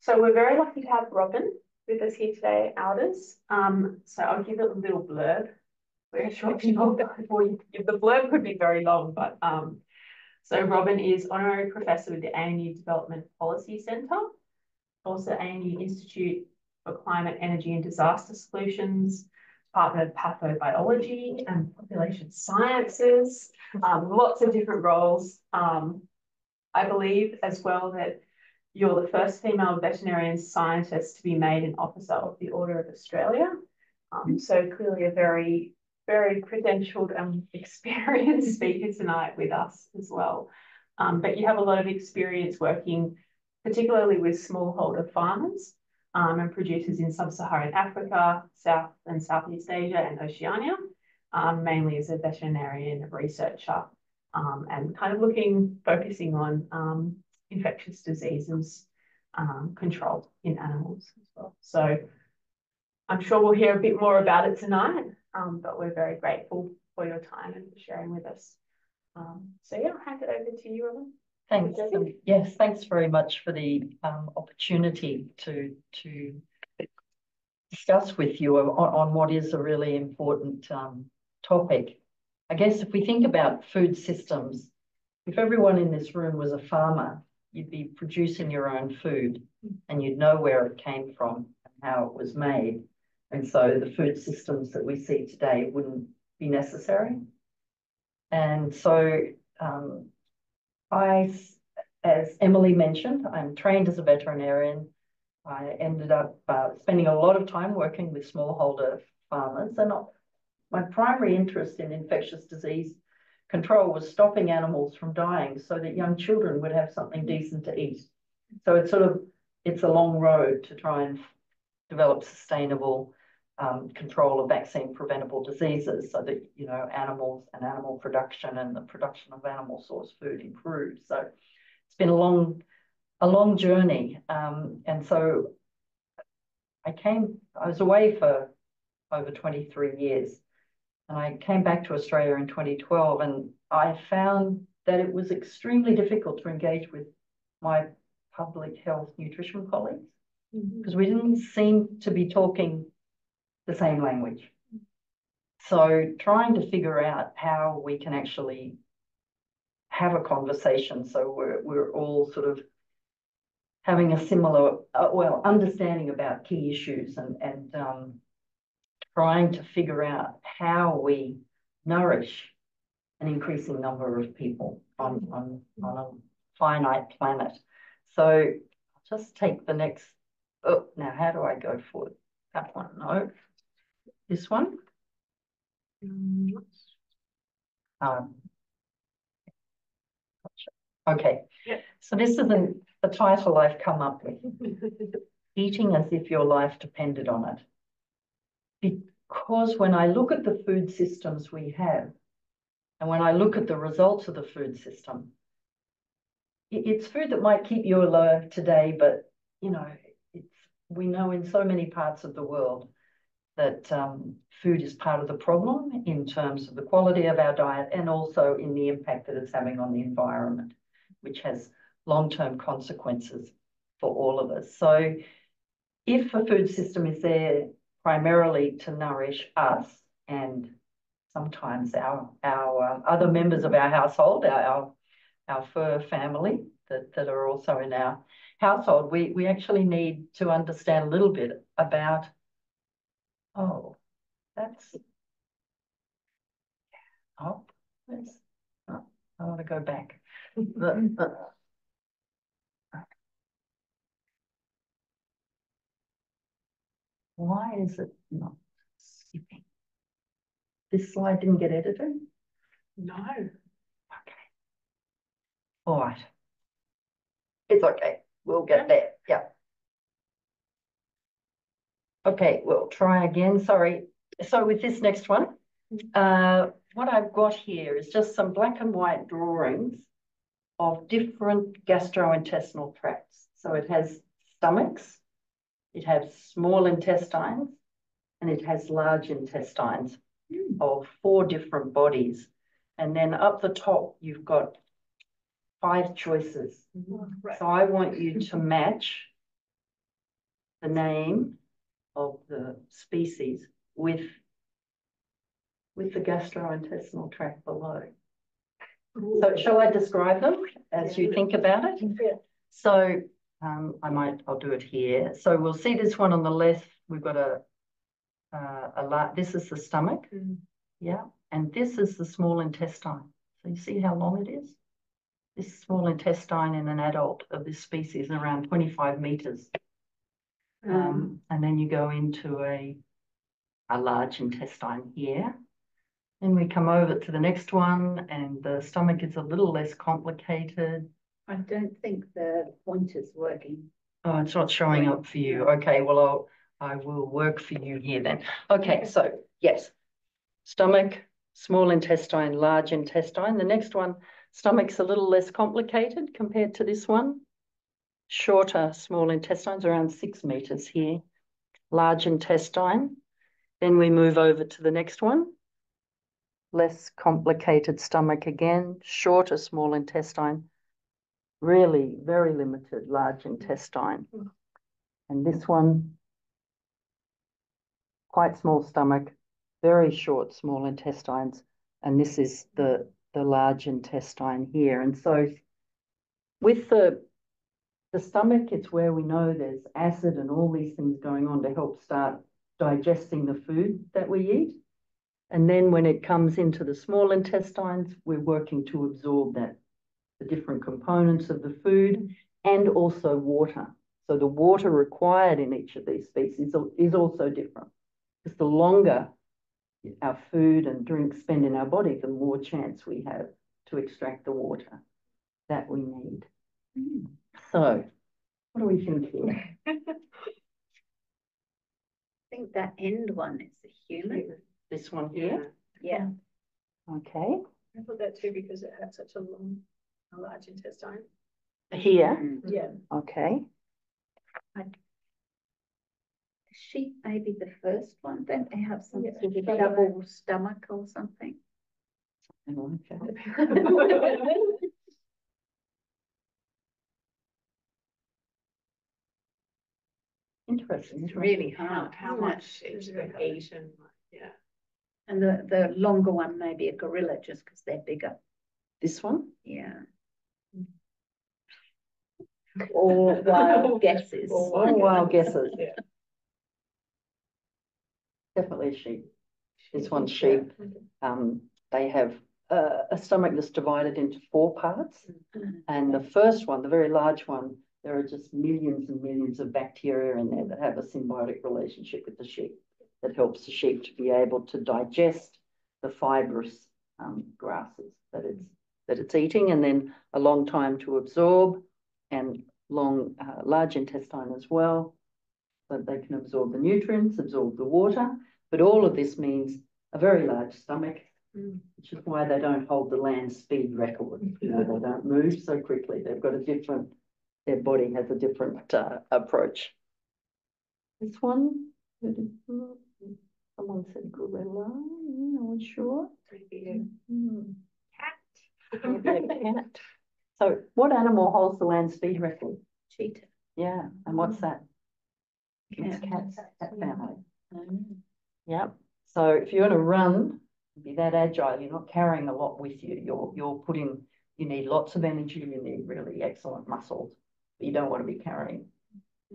So we're very lucky to have Robin with us here today, Alders. So I'll give it a little blurb. We're sure people the blurb could be very long, but so Robin is Honorary Professor with the ANU Development Policy Centre, also ANU Institute for Climate, Energy and Disaster Solutions, Department of Pathobiology and Population Sciences, lots of different roles. I believe as well that you're the first female veterinarian scientist to be made an officer of the Order of Australia. So clearly a very, very credentialed and experienced speaker tonight with us as well. But you have a lot of experience working particularly with smallholder farmers and producers in sub-Saharan Africa, South and Southeast Asia and Oceania, mainly as a veterinarian researcher and kind of focusing on infectious diseases control in animals as well. So I'm sure we'll hear a bit more about it tonight, but we're very grateful for your time and for sharing with us. So yeah, I'll hand it over to you, Robin. Thanks. Yes, thanks very much for the opportunity to discuss with you on what is a really important topic. I guess if we think about food systems, if everyone in this room was a farmer, you'd be producing your own food and you'd know where it came from and how it was made. And so the food systems that we see today wouldn't be necessary. And so as Emily mentioned, I'm trained as a veterinarian. I ended up spending a lot of time working with smallholder farmers, and my primary interest in infectious disease control was stopping animals from dying so that young children would have something decent to eat. So it's a long road to try and develop sustainable control of vaccine preventable diseases so that, you know, animals and animal production and the production of animal source food improves. So it's been a long journey. And so I was away for over 23 years. And I came back to Australia in 2012, and I found that it was extremely difficult to engage with my public health nutrition colleagues because we didn't seem to be talking the same language. So trying to figure out how we can actually have a conversation so we're all sort of having a similar, understanding about key issues and trying to figure out how we nourish an increasing number of people on a finite planet. So I'll just take the next, now how do I go forward? That one, no. This one? Okay, yep. So this is the title I've come up with. Eating as if your life depended on it. Because when I look at the food systems we have, and when I look at the results of the food system, it's food that might keep you alive today, but you know, we know in so many parts of the world that food is part of the problem in terms of the quality of our diet and also in the impact that it's having on the environment, which has long-term consequences for all of us. So if a food system is there primarily to nourish us and sometimes our other members of our household, our fur family that are also in our household, we actually need to understand a little bit about, I want to go back. Why is it not skipping? This slide didn't get edited? No. Okay. All right. It's okay. We'll get there. Yeah. Okay, we'll try again. Sorry. So with this next one, what I've got here is just some black and white drawings of different gastrointestinal tracts. So it has stomachs, it has small intestines, and it has large intestines of 4 different bodies. And then up the top, you've got 5 choices. Right. So I want you to match the name of the species with the gastrointestinal tract below. So shall I describe them as you think about it? Yeah. So I'll do it here. So we'll see this one on the left. We've got this is the stomach. Yeah. And this is the small intestine. So you see how long it is? This small intestine in an adult of this species is around 25 meters. And then you go into a large intestine here. Then we come over to the next one, and the stomach is a little less complicated. I don't think the pointer's working. Oh, it's not showing up for you. Okay, well, I will work for you here then. Okay, so yes, stomach, small intestine, large intestine. The next one, stomach's a little less complicated compared to this one. Shorter small intestines, around 6 meters here. Large intestine. Then we move over to the next one. Less complicated stomach again, shorter small intestine, really very limited large intestine. And this one, quite small stomach, very short small intestines, and this is the large intestine here. And so with the stomach, it's where we know there's acid and all these things going on to help start digesting the food that we eat. And then when it comes into the small intestines, we're working to absorb that, the different components of the food, and also water. So the water required in each of these species is also different, because the longer our food and drinks spend in our body, the more chance we have to extract the water that we need. So what do we think here? I think that end one is the human. This one here? Yeah. Okay. I thought that too because it had such a large intestine. Here? Yeah. Okay. Sheep may be the first one. Don't they have some sort of Yeah. double stomach or something? Something like that. Interesting. It's really hard. How much is the Asian? Yeah. And the longer one may be a gorilla just because they're bigger. This one? Yeah. Or wild guesses. All wild guesses. Yeah. Definitely sheep. This one's sheep. They have a stomach that's divided into 4 parts. And the first one, the very large one, there are just millions and millions of bacteria in there that have a symbiotic relationship with the sheep that helps the sheep to be able to digest the fibrous grasses that it's eating, and then a long time to absorb, and large intestine as well, so that they can absorb the nutrients, absorb the water. But all of this means a very large stomach, which is why they don't hold the land speed record. They don't move so quickly. They've got their body has a different approach. This one, someone said gorilla. Are we sure? Maybe Maybe a cat. So what animal holds the land speed record? Cheetah. Yeah, and what's that? It's cats, cat family. Yep. So if you're going to run, be that agile, you're not carrying a lot with you. You need lots of energy, you need really excellent muscles, but you don't want to be carrying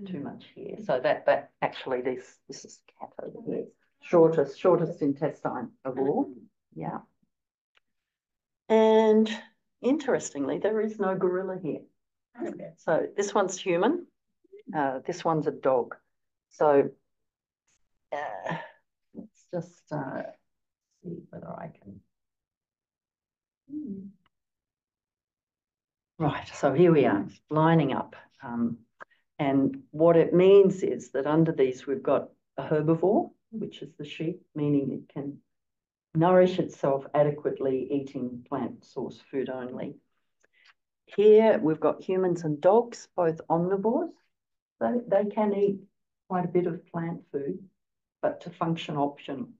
too much here. So that actually this is cat over here. Shortest intestine of all. Yeah. And interestingly, there is no gorilla here. Okay. So this one's human. This one's a dog. So let's just see whether I can. Right, so here we are, lining up. And what it means is that under these we've got a herbivore, which is the sheep, meaning it can nourish itself adequately eating plant source food only. Here we've got humans and dogs, both omnivores. They can eat quite a bit of plant food, but to function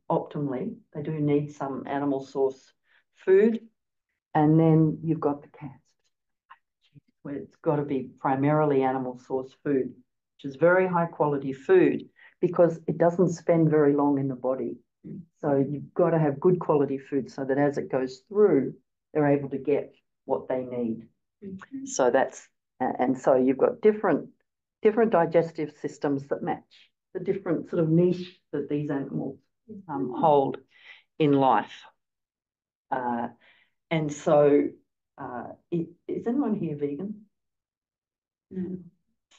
optimally, they do need some animal source food. And then you've got the cats, where it's got to be primarily animal source food which is very high quality food, because it doesn't spend very long in the body. So you've got to have good quality food so that as it goes through, they're able to get what they need. So that's, and so you've got different digestive systems that match the different sort of niche that these animals hold in life. And so, is anyone here vegan? No.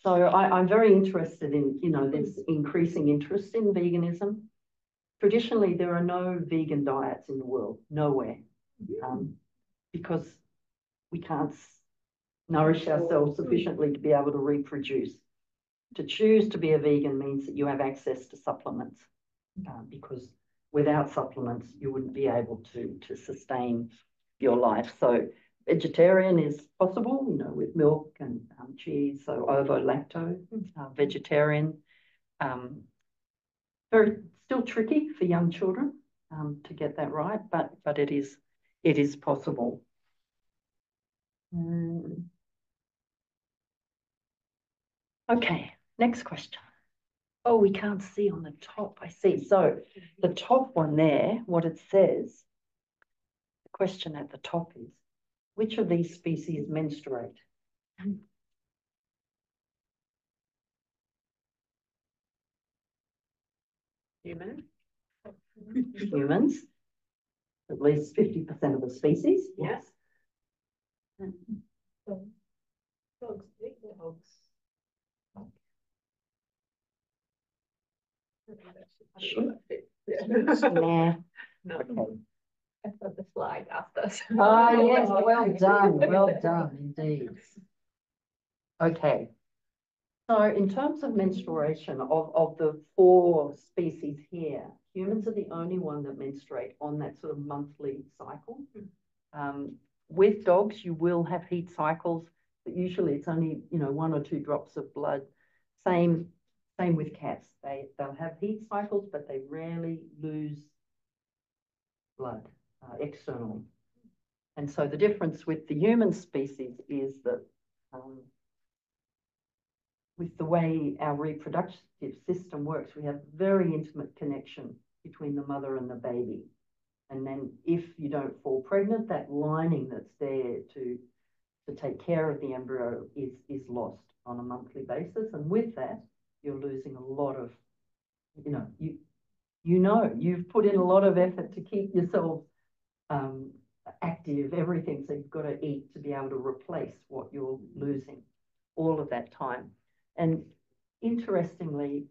So I'm very interested in, there's increasing interest in veganism. Traditionally, there are no vegan diets in the world, nowhere, because we can't nourish ourselves sufficiently to be able to reproduce. To choose to be a vegan means that you have access to supplements, because without supplements, you wouldn't be able to sustain your life. So vegetarian is possible, with milk and cheese, so ovo-lacto, vegetarian. Very still tricky for young children to get that right, but it is possible. Okay, next question. Oh, we can't see on the top. I see. So the top one there, what it says, the question at the top is, which of these species menstruate? Humans, at least 50% of the species. Yes. Dogs, Sure. Nah. No. Okay. I thought the slide asked us. Ah, yes, well done, indeed. Okay. So in terms of menstruation, of the 4 species here, humans are the only one that menstruate on that sort of monthly cycle. With dogs, you will have heat cycles, but usually it's only, 1 or 2 drops of blood. Same with cats. They'll have heat cycles, but they rarely lose blood externally. And so the difference with the human species is that with the way our reproductive system works, we have very intimate connection between the mother and the baby. And then if you don't fall pregnant, that lining that's there to take care of the embryo is lost on a monthly basis. And with that, you're losing a lot of, you've put in a lot of effort to keep yourself active, everything. So you've got to eat to be able to replace what you're losing all of that time. And interestingly,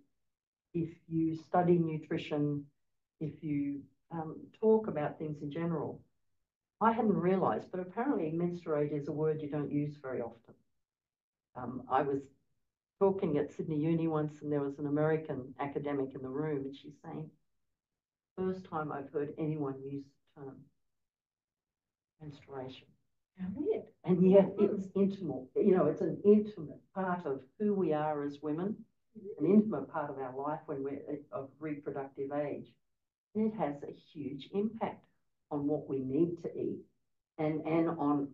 if you study nutrition, if you talk about things in general, I hadn't realized, but apparently menstruate is a word you don't use very often. I was talking at Sydney Uni once, and there was an American academic in the room, and she's saying, first time I've heard anyone use the term menstruation. How weird. And yet it's intimate, it's an intimate part of who we are as women, an intimate part of our life when we're of reproductive age. And it has a huge impact on what we need to eat and on,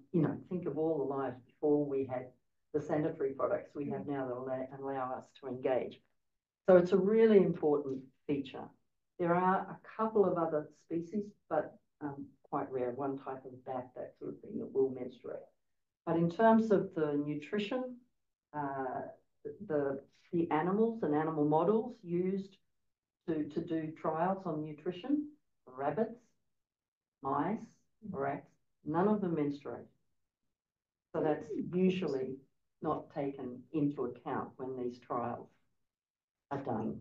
think of all the lives before we had the sanitary products we have now that allow us to engage. So it's a really important feature. There are a couple of other species, but quite rare, one type of bat, that sort of thing, that will menstruate. But in terms of the nutrition, the animals and animal models used to do trials on nutrition, rabbits, mice, rats, none of them menstruate. So that's usually not taken into account when these trials are done.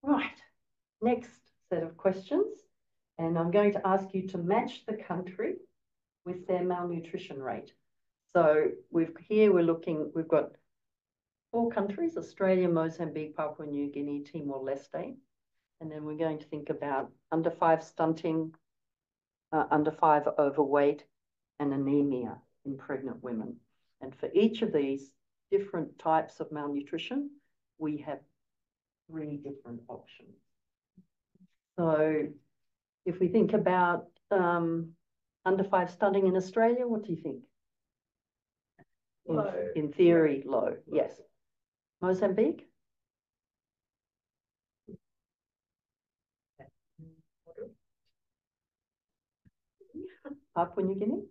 Right, next set of questions. And I'm going to ask you to match the country with their malnutrition rate. So we've got 4 countries: Australia, Mozambique, Papua New Guinea, Timor-Leste. And then we're going to think about under 5 stunting, under 5 overweight, and anemia in pregnant women. And for each of these different types of malnutrition, we have 3 different options. So if we think about under 5 stunting in Australia? What do you think? Low. In theory, low, yes. Mozambique? Papua New Guinea?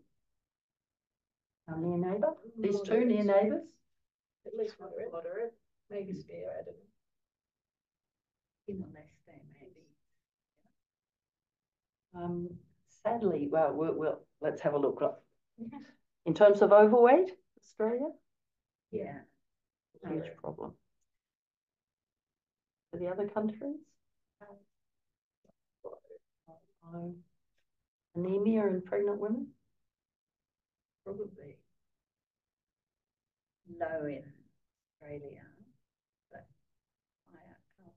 Our near neighbour? These two near neighbours? At least moderate. Maybe severe, I don't know. Timor-Leste, maybe. Sadly, well, let's have a look. In terms of overweight, Australia? Yeah. Huge problem. For the other countries? Anemia in pregnant women? Probably low in Australia, but higher elsewhere.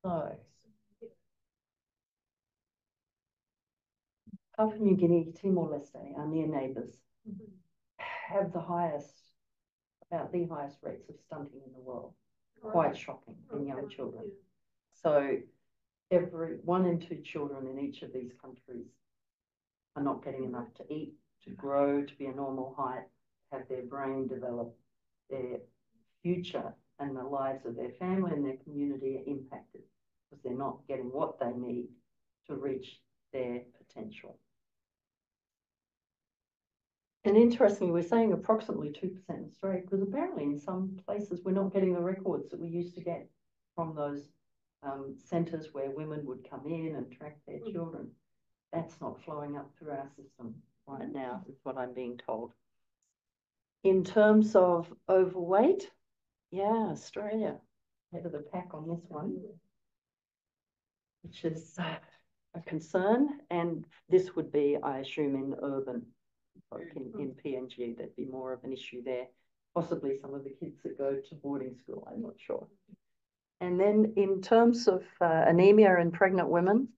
So, Papua New Guinea, Timor-Leste, our near neighbours, have the highest, about the highest rates of stunting in the world. Quite shocking in young children. So every 1 in 2 children in each of these countries are not getting enough to eat, to grow, to be a normal height, have their brain develop, their future and the lives of their family and their community are impacted because they're not getting what they need to reach their potential. And interestingly, we're saying approximately 2% in Australia because apparently in some places we're not getting the records that we used to get from those centres where women would come in and track their children. That's not flowing up through our system right now, is what I'm being told. In terms of overweight, yeah, Australia, head of the pack on this one, which is a concern. And this would be, I assume, in urban folk in PNG, there'd be more of an issue there. Possibly some of the kids that go to boarding school, I'm not sure. And then in terms of anemia in pregnant women,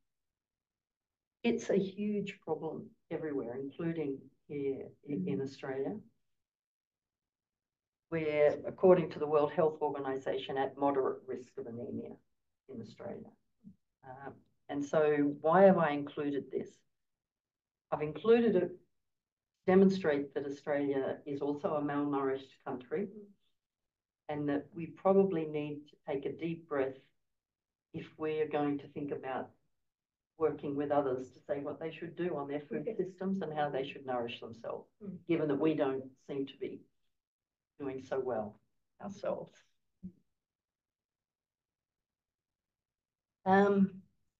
it's a huge problem everywhere, including here in Australia. We're, according to the World Health Organization, at moderate risk of anemia in Australia. And so why have I included this? I've included it to demonstrate that Australia is also a malnourished country and that we probably need to take a deep breath if we're going to think about working with others to say what they should do on their food systems and how they should nourish themselves, given that we don't seem to be doing so well ourselves.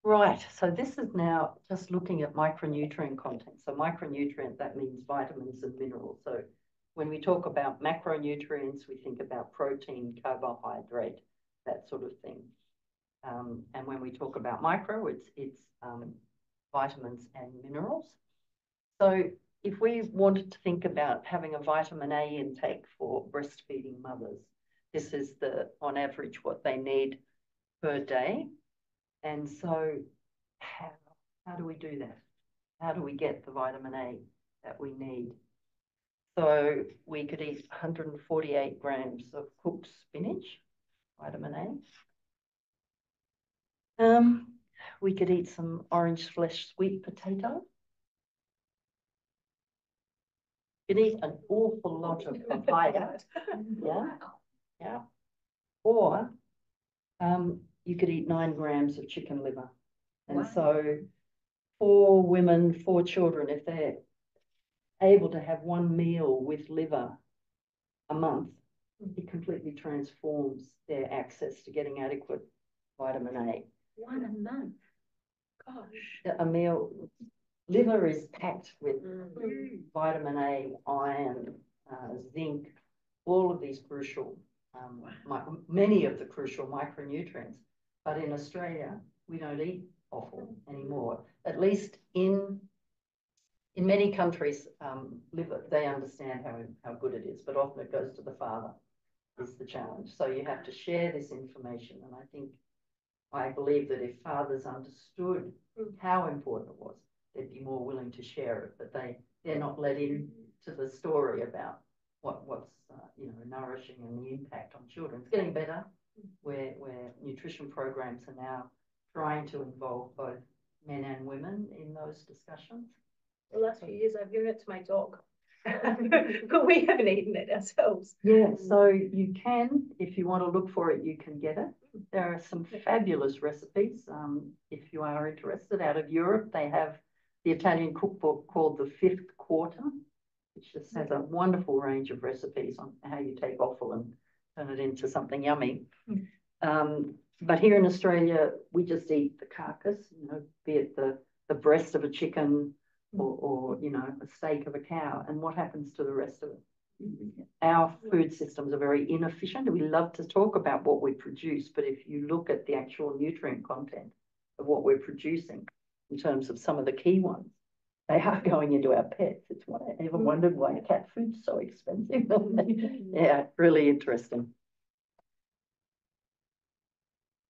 Right, so this is now just looking at micronutrient content. So micronutrient, that means vitamins and minerals. So when we talk about macronutrients, we think about protein, carbohydrate, that sort of thing. And when we talk about micro, it's vitamins and minerals. So if we wanted to think about having a vitamin A intake for breastfeeding mothers, this is on average what they need per day. And so how do we do that? How do we get the vitamin A that we need? So we could eat 148 grams of cooked spinach, vitamin A. We could eat some orange flesh sweet potato. You could eat an awful lot of papaya. Yeah. Or you could eat 9 grams of chicken liver. And so 4 women, 4 children, if they're able to have 1 meal with liver a month, it completely transforms their access to getting adequate vitamin A. 1 a month. Gosh. A meal. Liver is packed with vitamin A, iron, zinc, all of these crucial, many of the crucial micronutrients. But in Australia, we don't eat offal anymore. At least in many countries, liver, they understand how good it is, but often it goes to the father is the challenge. So you have to share this information. And I believe that if fathers understood how important it was, they'd be more willing to share it, but they're not let into the story about what's nourishing and the impact on children. It's getting better, where nutrition programs are now trying to involve both men and women in those discussions. The last few years I've given it to my dog. But we haven't eaten it ourselves. Yeah, so you can, if you want to look for it, you can get it. There are some fabulous recipes. If you are interested, out of Europe, they have the Italian cookbook called The Fifth Quarter, which just has a wonderful range of recipes on how you take offal and turn it into something yummy. But here in Australia, we just eat the carcass, be it the breast of a chicken or a steak of a cow. And what happens to the rest of it? Our food systems are very inefficient. We love to talk about what we produce, but if you look at the actual nutrient content of what we're producing in terms of some of the key ones, they are going into our pets. It's why I ever wondered why cat food's so expensive. Yeah, really interesting.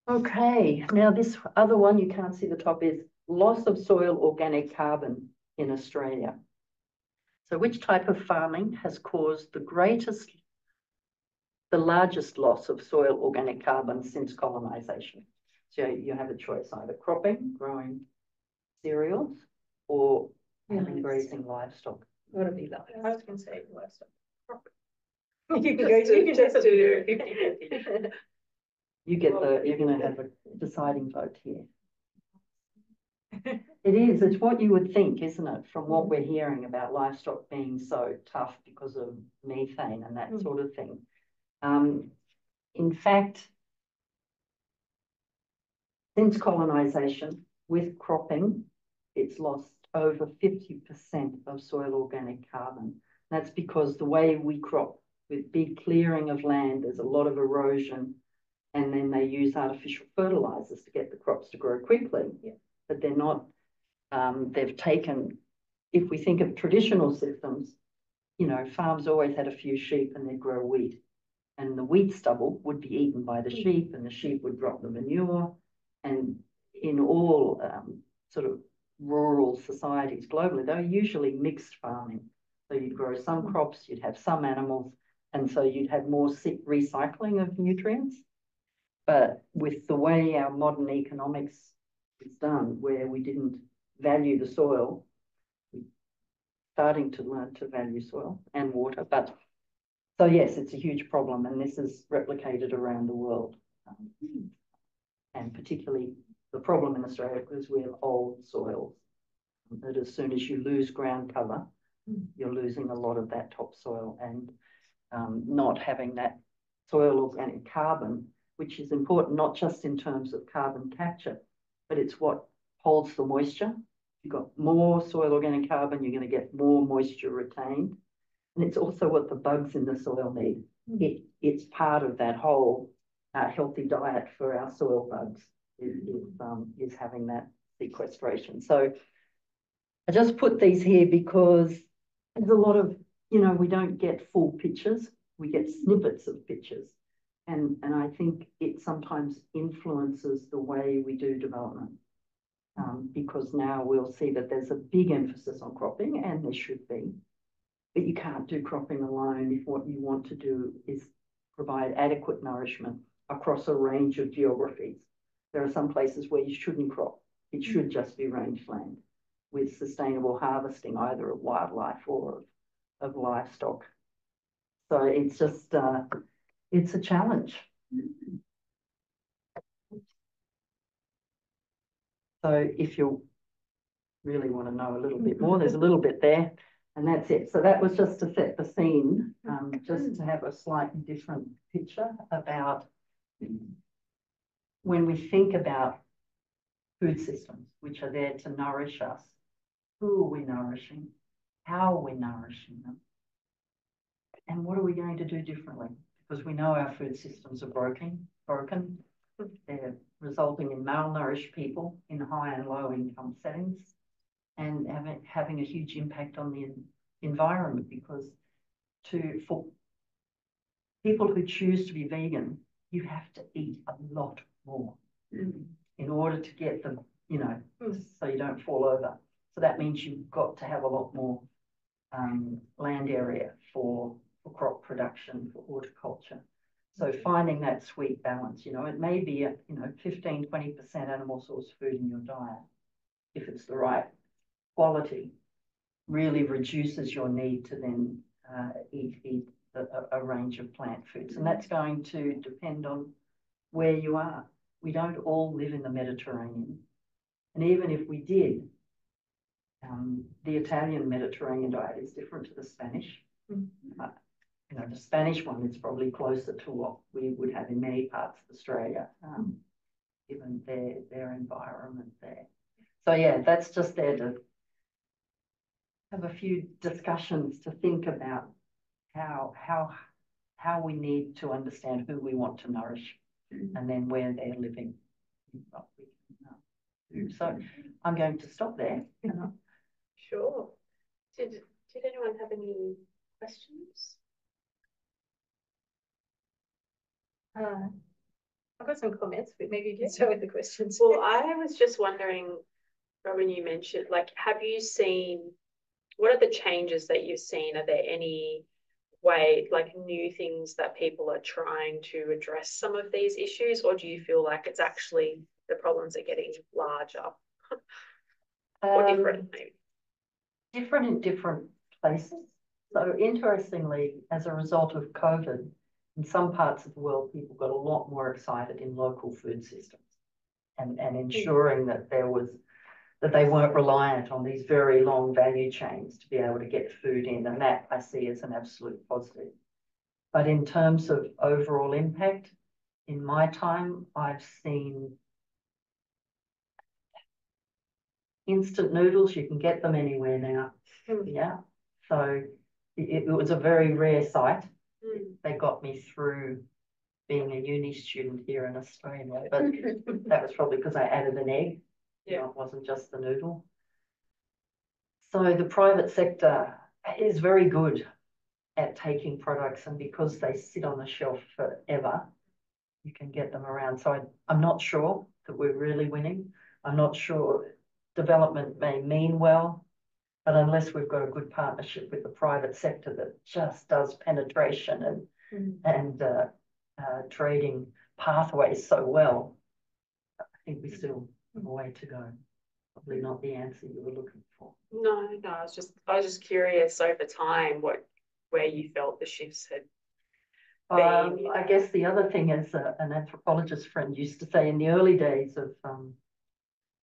Okay, now this other one, you can't see the top, is loss of soil organic carbon in Australia. So which type of farming has caused the largest loss of soil organic carbon since colonisation? So you have a choice, either cropping, growing cereals, or having grazing livestock. Gotta be that. I was going to say livestock. You can just do 50-50. You're going to have a deciding vote here. It is. It's what you would think, isn't it, from what we're hearing about livestock being so tough because of methane and that sort of thing. In fact, since colonisation, with cropping, it's lost over 50% of soil organic carbon. That's because the way we crop, with big clearing of land, there's a lot of erosion, and then they use artificial fertilizers to get the crops to grow quickly. Yeah. But they're not, they've taken, if we think of traditional systems, farms always had a few sheep and they'd grow wheat. And the wheat stubble would be eaten by the sheep, and the sheep would drop the manure. And in all sort of rural societies globally, they're usually mixed farming. So you'd grow some crops, you'd have some animals, and so you'd have more recycling of nutrients. But with the way our modern economics is done, where we didn't value the soil, we're starting to learn to value soil and water. But so yes, it's a huge problem, and this is replicated around the world. And particularly the problem in Australia, because we have old soils, that as soon as you lose ground cover, you're losing a lot of that topsoil, and not having that soil organic carbon, which is important not just in terms of carbon capture, but it's what holds the moisture. If you've got more soil organic carbon, you're going to get more moisture retained. And it's also what the bugs in the soil need. It's part of that whole healthy diet for our soil bugs is having that sequestration. So I just put these here because there's a lot of, we don't get full pictures. We get snippets of pictures. And I think it sometimes influences the way we do development. Because now we'll see that there's a big emphasis on cropping, and there should be. But you can't do cropping alone if what you want to do is provide adequate nourishment across a range of geographies. There are some places where you shouldn't crop. It should just be rangeland with sustainable harvesting, either of wildlife or of livestock. So it's just, it's a challenge. So if you really want to know a little bit more, there's a little bit there, and that's it. So that was just to set the scene, just to have a slightly different picture about when we think about food systems, which are there to nourish us. Who are we nourishing? How are we nourishing them? And what are we going to do differently? Because we know our food systems are broken. They're resulting in malnourished people in high and low income settings, and having a huge impact on the environment, because for people who choose to be vegan, you have to eat a lot more in order to get them, so you don't fall over. So that means you've got to have a lot more land area for for crop production, for horticulture. So finding that sweet balance, you know, it may be, you know, 15, 20% animal source food in your diet. If it's the right quality, really reduces your need to then eat a range of plant foods. And that's going to depend on where you are. We don't all live in the Mediterranean. And even if we did, the Italian Mediterranean diet is different to the Spanish. You know, the Spanish one is probably closer to what we would have in many parts of Australia, given their environment there. So yeah, that's just there to have a few discussions to think about how we need to understand who we want to nourish and then where they're living. What we can do. So I'm going to stop there. Sure. Did anyone have any questions? I've got some comments, but maybe you can start with the questions. Well, I was just wondering, Robin, you mentioned, like, have you seen, what are the changes that you've seen? Are there any like new things that people are trying to address some of these issues, or do you feel like it's actually the problems are getting larger or different maybe? Different in different places. So interestingly, as a result of COVID, in some parts of the world, people got a lot more excited in local food systems and ensuring that they weren't reliant on these very long value chains to be able to get food in. And that I see as an absolute positive. But in terms of overall impact, in my time, I've seen instant noodles. You can get them anywhere now. Yeah. So it was a very rare sight. They got me through being a uni student here in Australia, but that was probably because I added an egg. Yeah, you know, it wasn't just the noodle. So the private sector is very good at taking products, and because they sit on the shelf forever, you can get them around. So I'm not sure that we're really winning. I'm not sure development may mean well, but unless we've got a good partnership with the private sector that just does penetration and trading pathways so well, I think we still have a way to go. Probably not the answer you were looking for. No, I was just curious over time where you felt the shifts had been. I guess the other thing is an anthropologist friend used to say in the early days of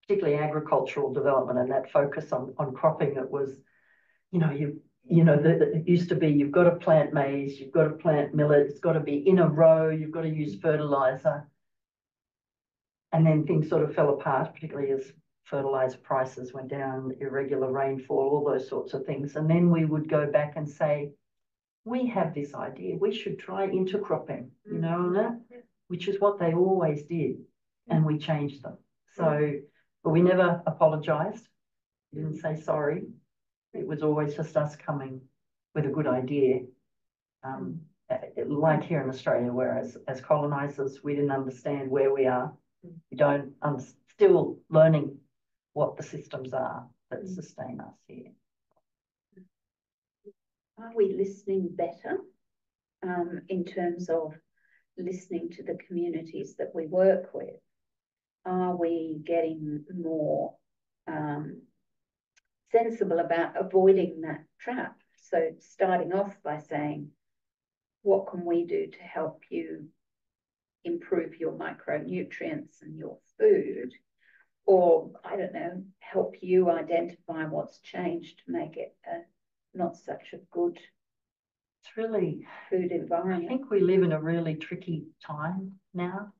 particularly agricultural development and that focus on cropping, it was, it used to be you've got to plant maize, you've got to plant millet, it's got to be in a row, you've got to use fertilizer. And then things sort of fell apart, particularly as fertilizer prices went down, irregular rainfall, all those sorts of things. And then we would go back and say, we have this idea, we should try intercropping, which is what they always did. And we changed them. So, but we never apologized. We didn't say sorry. It was always just us coming with a good idea. Like here in Australia, whereas as colonizers, we didn't understand where we are. We don't, still learning what the systems are that sustain us here. Are we listening better in terms of listening to the communities that we work with? Are we getting more sensible about avoiding that trap? So starting off by saying, what can we do to help you improve your micronutrients and your food? Or, I don't know, help you identify what's changed to make it not such a good really food environment. I think we live in a really tricky time now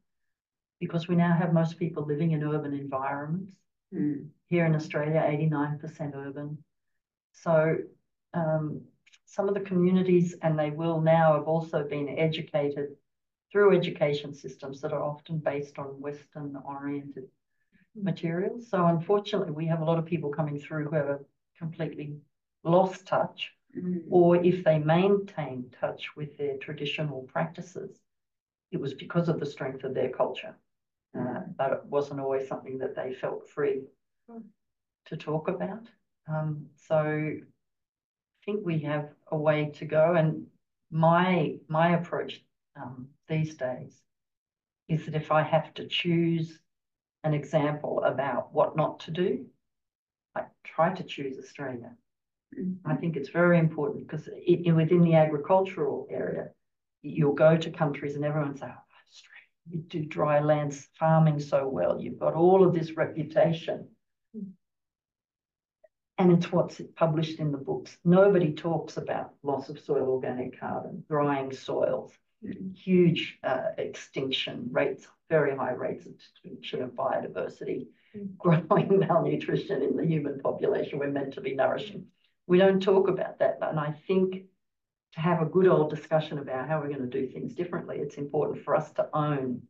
because we now have most people living in urban environments. Here in Australia, 89% urban. So some of the communities, and they will now, have also been educated through education systems that are often based on Western-oriented materials. So unfortunately, we have a lot of people coming through who have completely lost touch, or if they maintain touch with their traditional practices, it was because of the strength of their culture. But it wasn't always something that they felt free to talk about. So I think we have a way to go, and my approach these days is that if I have to choose an example about what not to do, I try to choose Australia. I think it's very important because within the agricultural area, you'll go to countries and everyone says, oh, Australia, you do dry land farming so well. You've got all of this reputation. And it's what's published in the books. Nobody talks about loss of soil organic carbon, drying soils, huge extinction rates, very high rates of extinction of biodiversity, growing malnutrition in the human population we're meant to be nourishing. We don't talk about that. And I think to have a good old discussion about how we're going to do things differently, it's important for us to own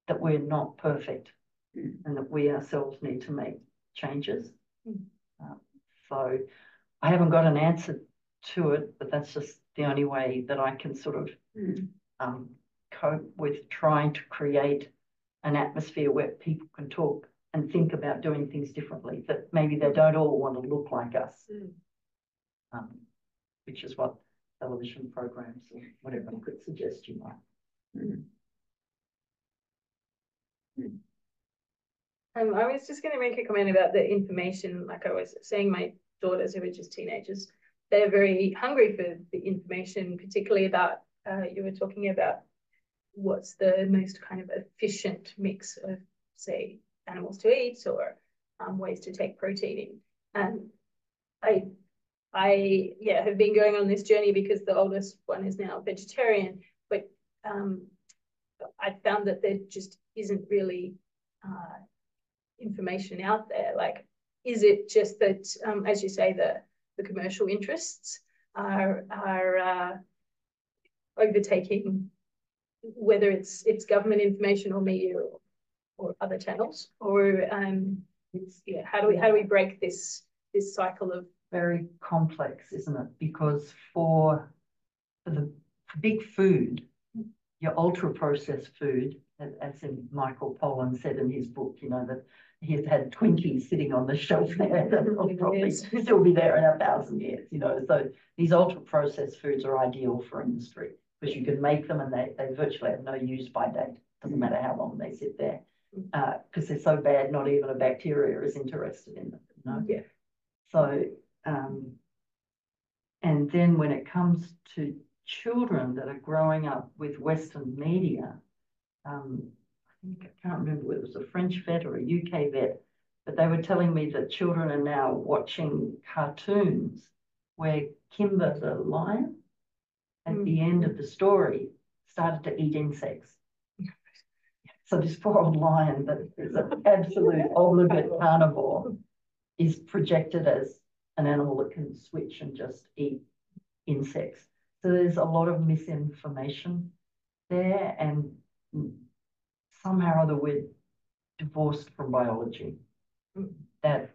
that we're not perfect and that we ourselves need to make changes. So I haven't got an answer to it, but that's just the only way that I can sort of cope with trying to create an atmosphere where people can talk and think about doing things differently, that maybe they don't all want to look like us, which is what television programs or whatever I could suggest you might. I was just going to make a comment about the information. Like I was saying, my daughters who are just teenagers, they're very hungry for the information, particularly about, you were talking about what's the most kind of efficient mix of, say, animals to eat or ways to take protein in. And I have been going on this journey because the oldest one is now vegetarian, but I found that there just isn't really information out there. Like, is it just that, as you say, the commercial interests are overtaking, whether it's government information or media or other channels, or how do we break this cycle of? Very complex, isn't it? Because for big food, your ultra processed food, as in Michael Pollan said in his book, you know, that he's had Twinkies sitting on the shelf there that will probably still be there in 1,000 years, you know. So these ultra processed foods are ideal for industry because you can make them and they virtually have no use by date. Doesn't matter how long they sit there because they're so bad, not even a bacteria is interested in them, you know? Yeah. So, and then when it comes to children that are growing up with Western media, I can't remember whether it was a French vet or a UK vet, but they were telling me that children are now watching cartoons where Kimber the lion, at the end of the story, started to eat insects. So this poor old lion that is an absolute obligate carnivore is projected as an animal that can switch and just eat insects. So there's a lot of misinformation there, and somehow or other we're divorced from biology. That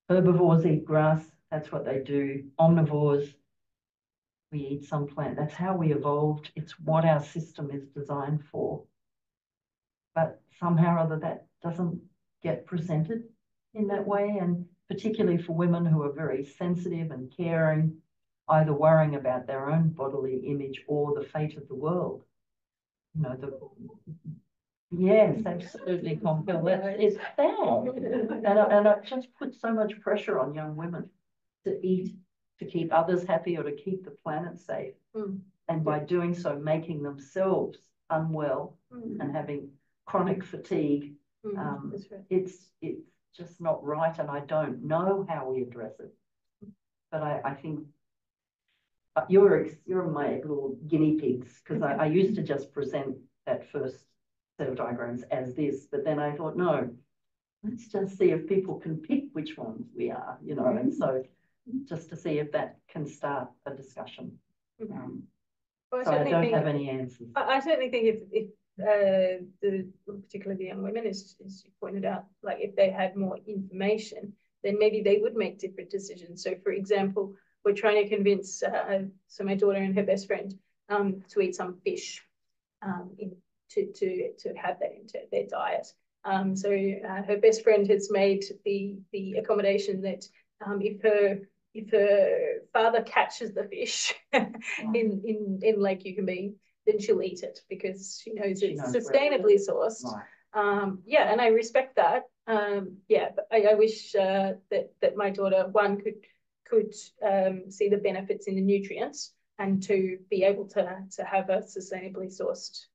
herbivores eat grass, that's what they do. Omnivores, we eat some plant. That's how we evolved. It's what our system is designed for. But somehow or other that doesn't get presented in that way, and particularly for women who are very sensitive and caring, either worrying about their own bodily image or the fate of the world. You know, yes, absolutely, Compel. It's sad. And it just puts so much pressure on young women to eat, to keep others happy or to keep the planet safe. And by doing so, making themselves unwell and having chronic fatigue. It's just not right, and I don't know how we address it. But I think you're my little guinea pigs, because I used to just present that first set of diagrams as this, but then I thought, no, let's just see if people can pick which ones we are, you know, and so just to see if that can start a discussion. Well, so I don't have any answers. I certainly think if particularly the young women, as you pointed out, like if they had more information, then maybe they would make different decisions. So, for example, we're trying to convince so my daughter and her best friend to eat some fish, to have that into their diet. So her best friend has made the accommodation that if her if a father catches the fish in Lake Yucambine, then she'll eat it because she knows it's sustainably sourced. Right. Yeah, and I respect that. Yeah, but I wish that my daughter, one, could see the benefits in the nutrients, and two, be able to have a sustainably sourced,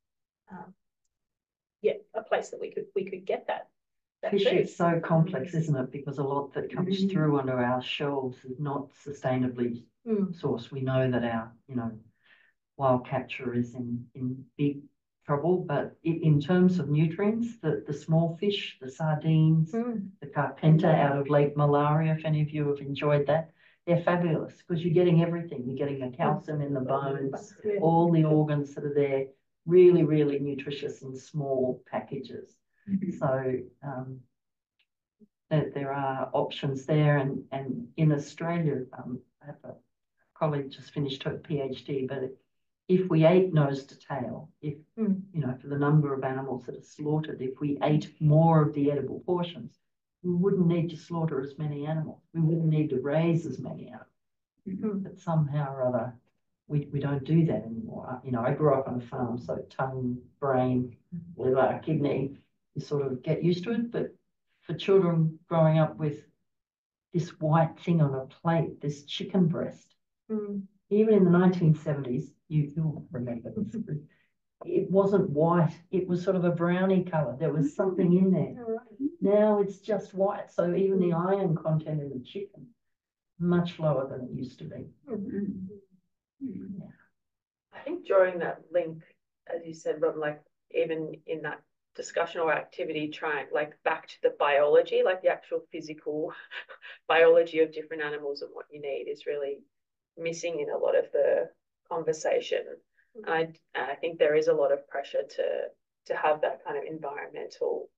yeah, a place that we could get that. Fish is so complex, isn't it? Because a lot that comes through onto our shelves is not sustainably sourced. We know that our, wild capture is in big trouble, but in terms of nutrients, the small fish, the sardines, the carpenter out of Lake Malaria, if any of you have enjoyed that, they're fabulous because you're getting everything. You're getting the calcium in the bones, all the organs that are there, really, really nutritious in small packages. So there are options there, and in Australia, I have a colleague just finished her PhD, but if we ate nose to tail, if for the number of animals that are slaughtered, if we ate more of the edible portions, we wouldn't need to slaughter as many animals. We wouldn't need to raise as many animals. But somehow or other, we don't do that anymore. I grew up on a farm, so tongue, brain, liver, kidney, you sort of get used to it. But for children growing up with this white thing on a plate, this chicken breast, even in the 1970s, you'll remember this, it wasn't white. It was sort of a browny colour. There was something in there. Now it's just white. So even the iron content in the chicken, much lower than it used to be. Yeah. I think drawing that link, as you said, Rob, like even in that discussion or activity, trying like back to the biology, like the actual physical biology of different animals and what you need is really missing in a lot of the conversation. And I think there is a lot of pressure to have that kind of environmental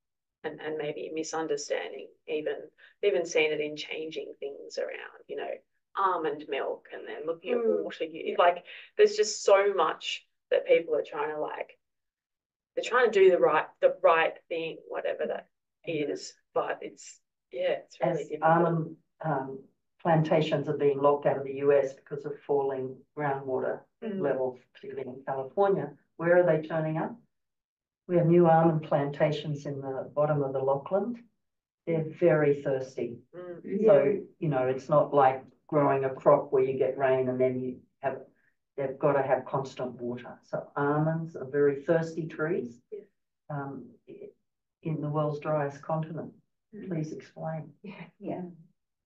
and maybe misunderstanding, even seeing it in changing things around, almond milk, and then looking at water. Like there's just so much that people are trying to they're trying to do the right thing, whatever that is. But it's really difficult. Plantations are being locked out of the US because of falling groundwater levels, particularly in California. Where are they turning up? We have new almond plantations in the bottom of the Lachlan. They're very thirsty. So, it's not like growing a crop where you get rain and then they've got to have constant water. So almonds are very thirsty trees in the world's driest continent. Please explain. Yeah.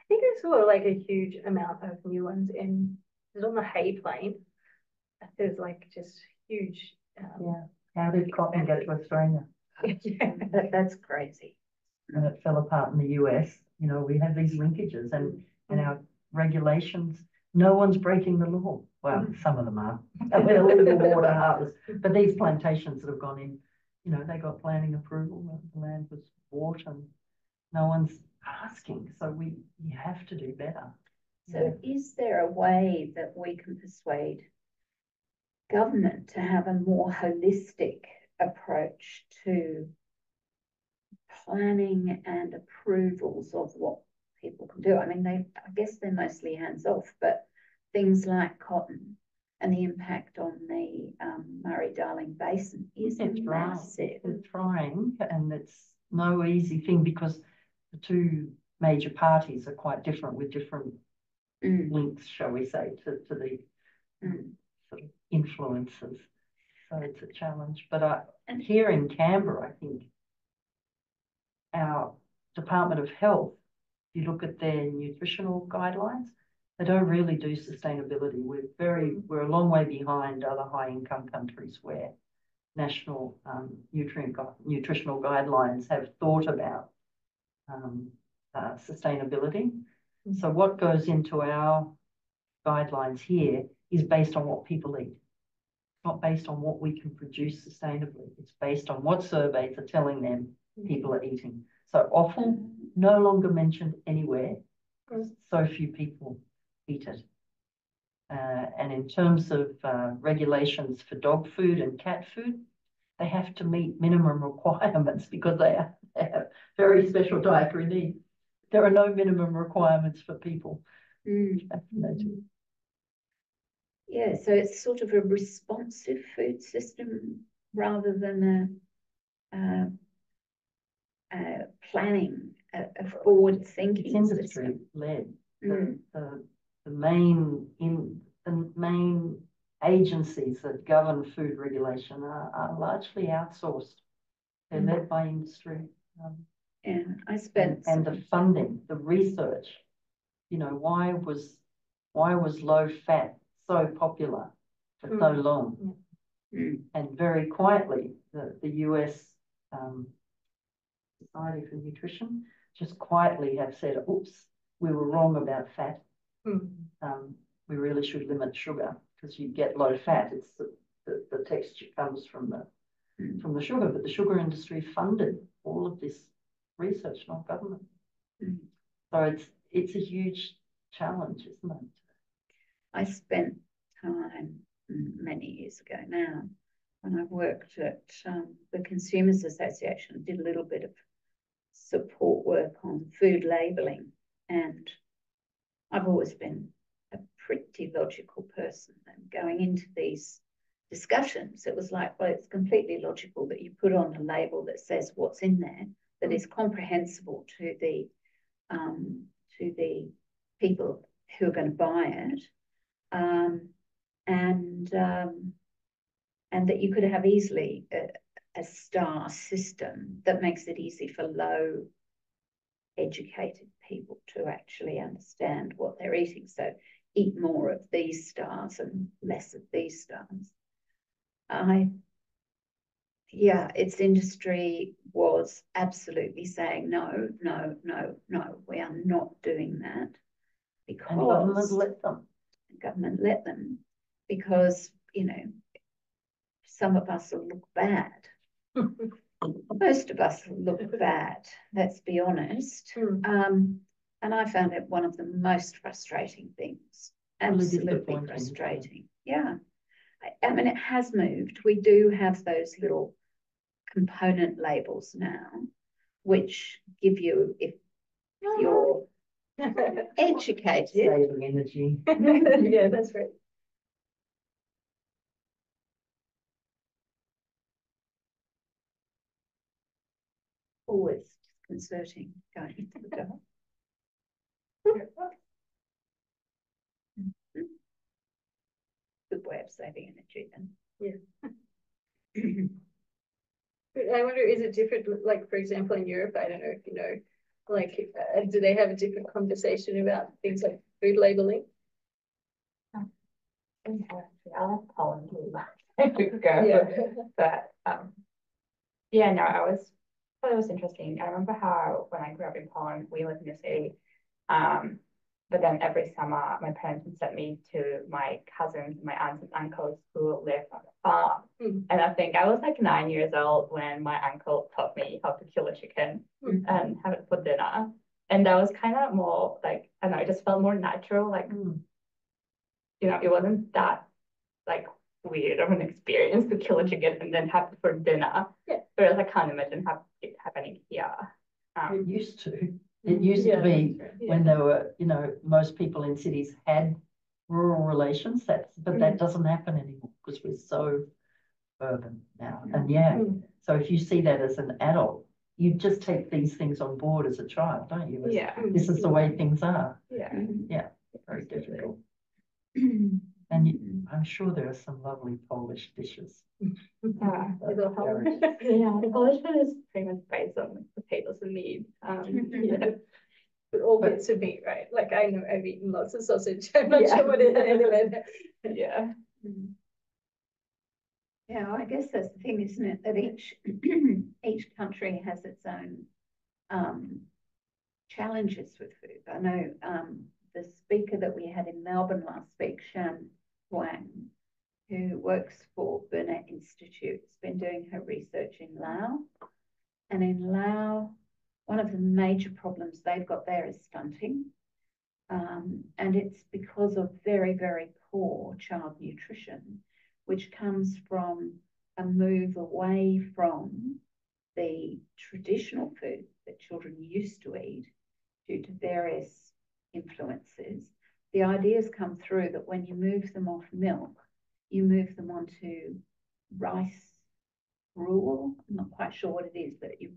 I think I saw like a huge amount of new ones on the hay plain. There's like just huge. How did cotton get to Australia? That's crazy. And it fell apart in the US. We have these linkages and our regulations. No one's breaking the law. Well, some of them are. With illegal water harvest. But these plantations that have gone in, they got planning approval. The land was bought and no one's asking. So we have to do better. So is there a way that we can persuade government to have a more holistic approach to planning and approvals of what people can do? I mean, I guess they're mostly hands off, but things like cotton and the impact on the Murray-Darling Basin is massive. They're trying, and it's no easy thing because the two major parties are quite different with different links, shall we say, to the sort of influences. So it's a challenge. But and here in Canberra, I think our Department of Health, if you look at their nutritional guidelines, they don't really do sustainability. We're a long way behind other high-income countries where national nutritional guidelines have thought about sustainability. So what goes into our guidelines here is based on what people eat, not based on what we can produce sustainably. It's based on what surveys are telling them people are eating. So offal, no longer mentioned anywhere. So few people eat it. And in terms of regulations for dog food and cat food, they have to meet minimum requirements because they have very special dietary needs. There are no minimum requirements for people. Fascinating. Yeah, so it's sort of a responsive food system rather than a planning, a forward thinking. It's industry led. The main agencies that govern food regulation are largely outsourced. They're led by industry. Yeah, I spent and the funding, the research. You know, why was low fat so popular for so long? And very quietly, the US Society for Nutrition just quietly have said, oops, we were wrong about fat. We really should limit sugar because you get low fat. It's the texture comes from the sugar, but the sugar industry funded all of this research, not government. So it's a huge challenge, isn't it? I spent time many years ago now when I worked at the Consumers Association, did a little bit of support work on food labelling, and I've always been a pretty logical person, and going into these discussions it was like, well, it's completely logical that you put on a label that says what's in there that is comprehensible to the people who are going to buy it, and that you could have easily a star system that makes it easy for low educated people to actually understand what they're eating. So eat more of these stars and less of these stars. Its industry was absolutely saying no, no, no, no, we are not doing that, because and government let them. Government let them because, you know, some of us will look bad. Most of us will look bad, let's be honest. And I found it one of the most frustrating things. Absolutely frustrating. Yeah. I mean, it has moved. We do have those little component labels now, which give you, if you're educated. Saving energy. Yeah, that's right. Always disconcerting going into the dark. Good way of saving energy then. Yeah. But I wonder, is it different, like, for example, in Europe, I don't know if you know, like, do they have a different conversation about things like food labeling? I'll have Colin go. But yeah, no, I thought it was interesting. I remember how when I grew up in Poland, we lived in the city. But then every summer, my parents would send me to my cousins, my aunts and uncles who lived on a farm. And I think I was like 9 years old when my uncle taught me how to kill a chicken and have it for dinner. And that was kind of more like, I don't know, it just felt more natural. Like, you know, it wasn't that like weird of an experience to kill a chicken and then have it for dinner. Yeah. Whereas I can't imagine it happening here. It used to. It used to be when there were, you know, most people in cities had rural relations, but that doesn't happen anymore because we're so urban now. And so if you see that as an adult, you just take these things on board as a child, don't you? This is the way things are. Yeah, very difficult. And I'm sure there are some lovely Polish dishes. Yeah, the Polish food is pretty much based on potatoes and meat. Yeah. But all bits of meat, right? Like I know I've eaten lots of sausage. I'm not sure what it is. Yeah. Yeah, I guess that's the thing, isn't it? That each country has its own challenges with food. I know the speaker that we had in Melbourne last week, Shan Wang, who works for Burnett Institute, has been doing her research in Laos. And in Laos, one of the major problems they've got there is stunting. And it's because of very, very poor child nutrition, which comes from a move away from the traditional food that children used to eat due to various influences, the ideas come through that when you move them off milk, you move them onto rice gruel. I'm not quite sure what it is, but you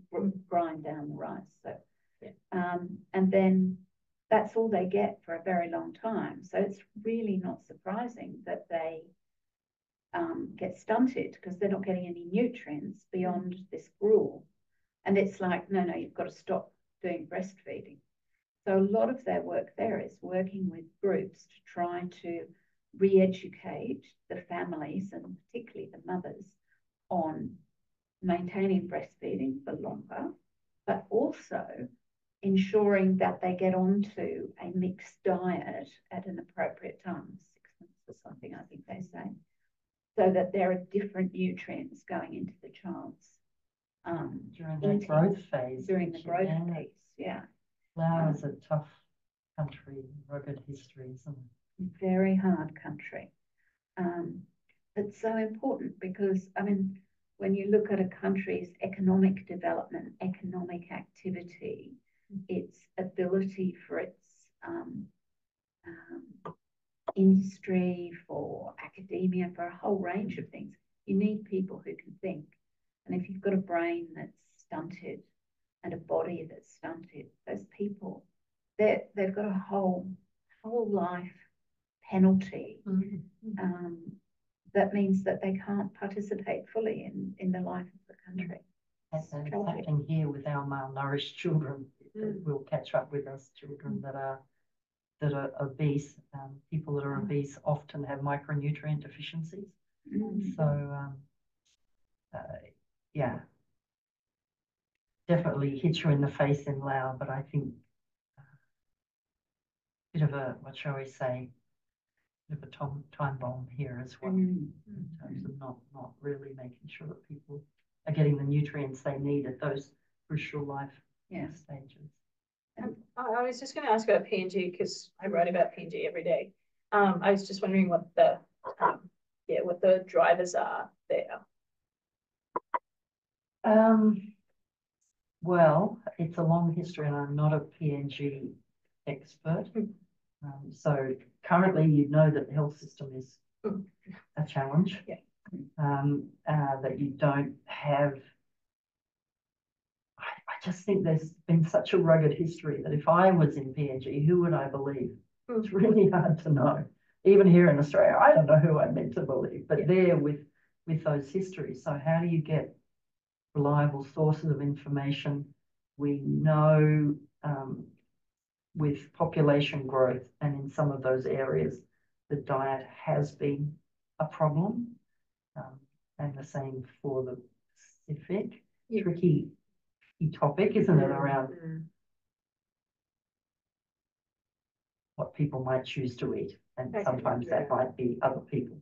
grind down the rice. So, and then that's all they get for a very long time. So it's really not surprising that they get stunted because they're not getting any nutrients beyond this gruel. And it's like, no, you've got to stop doing breastfeeding. So a lot of their work there is working with groups to try to re-educate the families and particularly the mothers on maintaining breastfeeding for longer, but also ensuring that they get onto a mixed diet at an appropriate time, 6 months or something, I think they say, so that there are different nutrients going into the child's during the growth phase. During the growth phase, yeah. Laos is a tough country, rugged history, isn't it? Very hard country. It's so important because, I mean, when you look at a country's economic development, economic activity, its ability for its industry, for academia, for a whole range of things, you need people who can think. And if you've got a brain that's stunted and a body that's stunted, those people, they've got a whole life penalty. That means that they can't participate fully in the life of the country. That's happening here with our malnourished children. It will catch up with us. Children that are obese. People that are obese often have micronutrient deficiencies. So yeah, definitely hits you in the face in Laos, but I think a bit of a, what shall we say, bit of a time bomb here as well, in terms of not really making sure that people are getting the nutrients they need at those crucial life stages. I was just going to ask about PNG because I write about PNG every day. I was just wondering what the what the drivers are there. Well, it's a long history, and I'm not a PNG expert. So currently, you know that the health system is a challenge. That you don't have. I just think there's been such a rugged history that if I was in PNG, who would I believe? It's really hard to know. Even here in Australia, I don't know who I'm meant to believe, but there with those histories. So how do you get reliable sources of information? We know with population growth and in some of those areas, the diet has been a problem, and the same for the Pacific. Tricky topic, isn't it, around what people might choose to eat, and sometimes that might be other people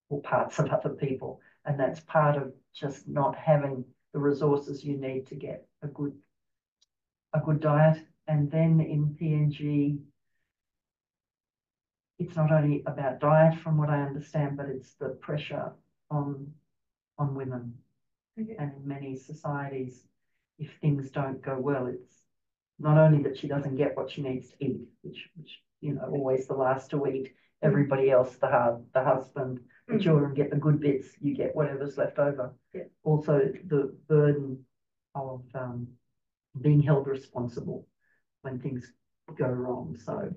or parts of other people, and that's part of just not having the resources you need to get a good diet. And then in PNG, it's not only about diet, from what I understand, but it's the pressure on women. And in many societies, if things don't go well, it's not only that she doesn't get what she needs to eat, which you know, always the last to eat. Everybody else, the husband, the children get the good bits. You get whatever's left over. Also, the burden of being held responsible when things go wrong. So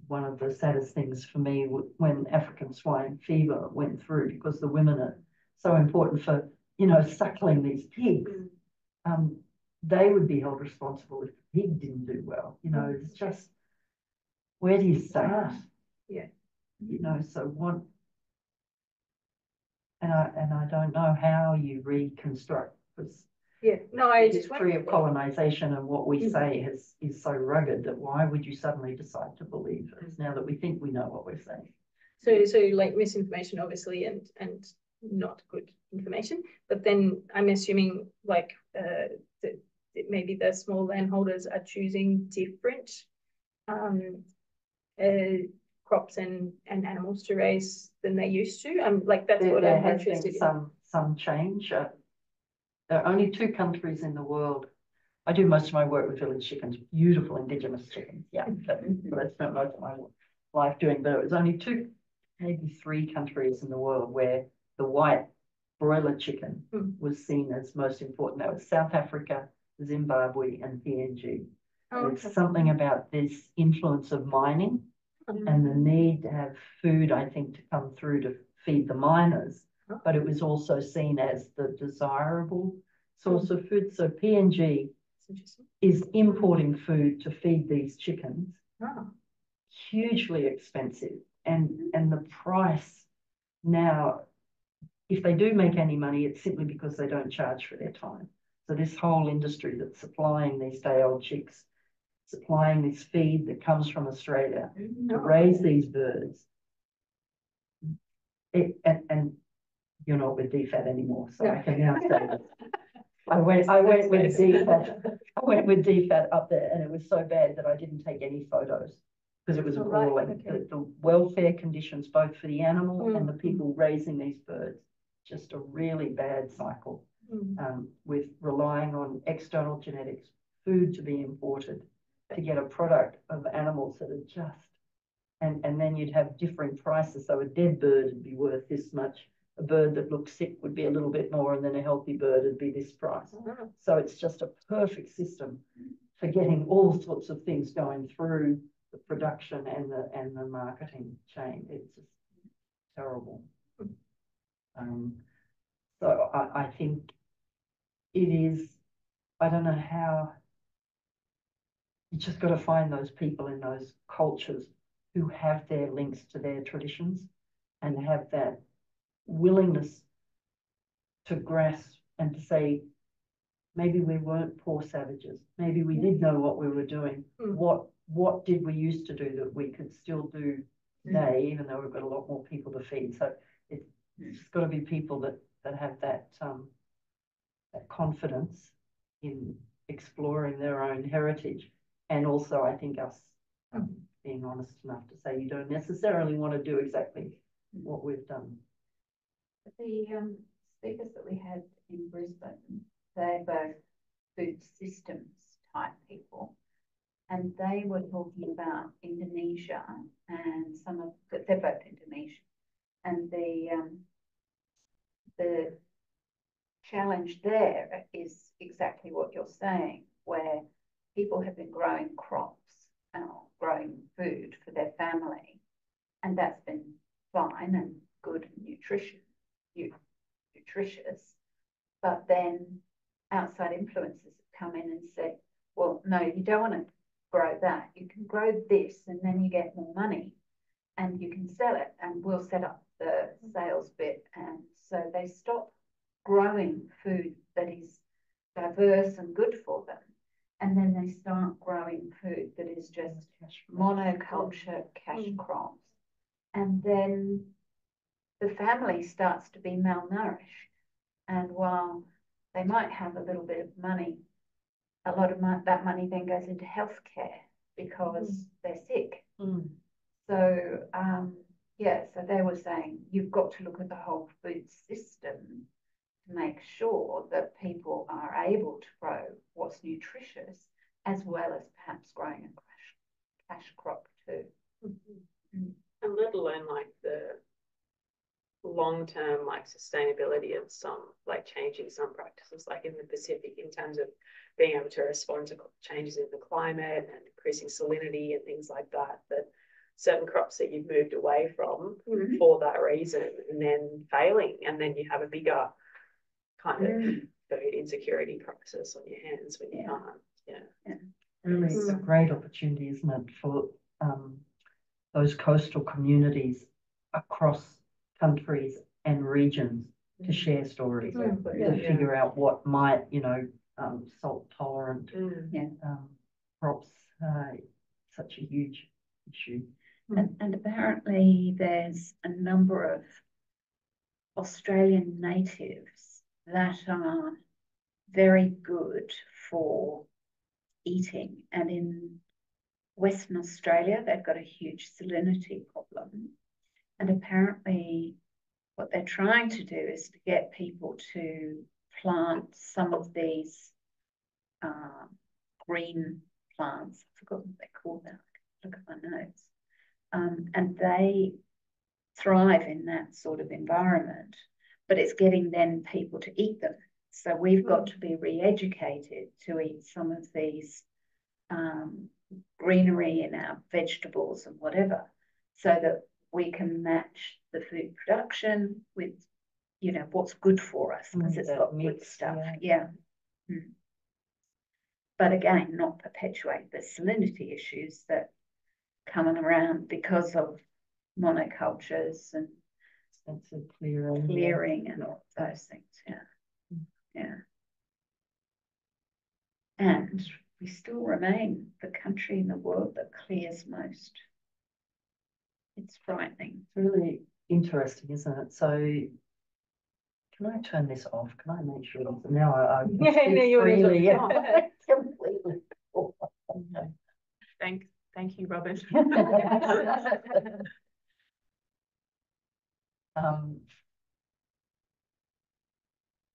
one of the saddest things for me when African swine fever went through, because the women are so important for, you know, suckling these pigs, they would be held responsible if the pig didn't do well. You know, it's just, where do you start? You know, so what, and I don't know how you reconstruct this. I just history of colonization and what we say is so rugged that why would you suddenly decide to believe us now that we think we know what we're saying? So like misinformation, obviously, and not good information. But then I'm assuming like that maybe the small landholders are choosing different crops and animals to raise than they used to. Like that's what I'm interested in. Some change. There are only 2 countries in the world. I do most of my work with village chickens, beautiful indigenous chickens. Yeah, but that's not most of my work. life doing, but it was only 2, maybe 3 countries in the world where the white broiler chicken was seen as most important. That was South Africa, Zimbabwe, and PNG. It's something about this influence of mining and the need to have food, I think, to come through to feed the miners, but it was also seen as the desirable source of food. So PNG is importing food to feed these chickens, hugely expensive, and the price now, if they do make any money, it's simply because they don't charge for their time. So this whole industry that's supplying these day-old chicks, supplying this feed that comes from Australia to raise these birds, and you're not with DFAT anymore, so I can now say that. I went with DFAT. I went with DFAT up there, and it was so bad that I didn't take any photos because it was appalling. The welfare conditions, both for the animal and the people raising these birds, just a really bad cycle. With relying on external genetics, food to be imported to get a product of animals that are just, and then you'd have differing prices. So a dead bird would be worth this much. A bird that looks sick would be a little bit more, and then a healthy bird would be this price. So it's just a perfect system for getting all sorts of things going through the production and the marketing chain. It's just terrible. So I think it is, I don't know how, you just got to find those people in those cultures who have their links to their traditions and have that willingness to grasp and to say, maybe we weren't poor savages. Maybe we did know what we were doing. What did we used to do that we could still do today, even though we've got a lot more people to feed? So it's just got to be people that have that that confidence in exploring their own heritage. And also, I think us being honest enough to say you don't necessarily want to do exactly what we've done. The speakers that we had in Brisbane, they're both food systems type people, and they were talking about Indonesia and they're both Indonesian, and the challenge there is exactly what you're saying, where people have been growing crops, growing food for their family, and that's been fine and good and nutritious. But then outside influences have come in and said, well, no, you don't want to grow that. You can grow this, and then you get more money and you can sell it, and we'll set up the sales bit. And so they stop growing food that is diverse and good for them. And then they start growing food that is just monoculture cash crops. And then the family starts to be malnourished. And while they might have a little bit of money, a lot of that money then goes into healthcare because they're sick. So, so they were saying you've got to look at the whole food system to make sure that people are able to grow what's nutritious, as well as perhaps growing a cash crop too. And let alone like the long-term like sustainability of some, like changing some practices, like in the Pacific, in terms of being able to respond to changes in the climate and increasing salinity and things like that, that certain crops that you've moved away from for that reason, and then failing, and then you have a bigger kind of food insecurity crisis on your hands when you can't. Really, it's a great opportunity, isn't it, for those coastal communities across countries and regions to share stories, to figure out what might, salt tolerant crops, such a huge issue. And apparently there's a number of Australian natives that are very good for eating, and in Western Australia they've got a huge salinity problem, and apparently what they're trying to do is to get people to plant some of these green plants. I've forgotten what they call that. Look at my notes. and they thrive in that sort of environment, but it's getting then people to eat them. So we've got to be re-educated to eat some of these greenery in our vegetables and whatever, so that we can match the food production with, you know, what's good for us, because it's got good stuff. Yeah. But again, not perpetuate the salinity issues that coming around because of monocultures and extensive clearing and all those things. Yeah. And we still remain the country in the world that clears most. It's frightening. It's really interesting, isn't it? So can I turn this off? Can I make sure now I can speak freely? Completely. Thank you, Robin.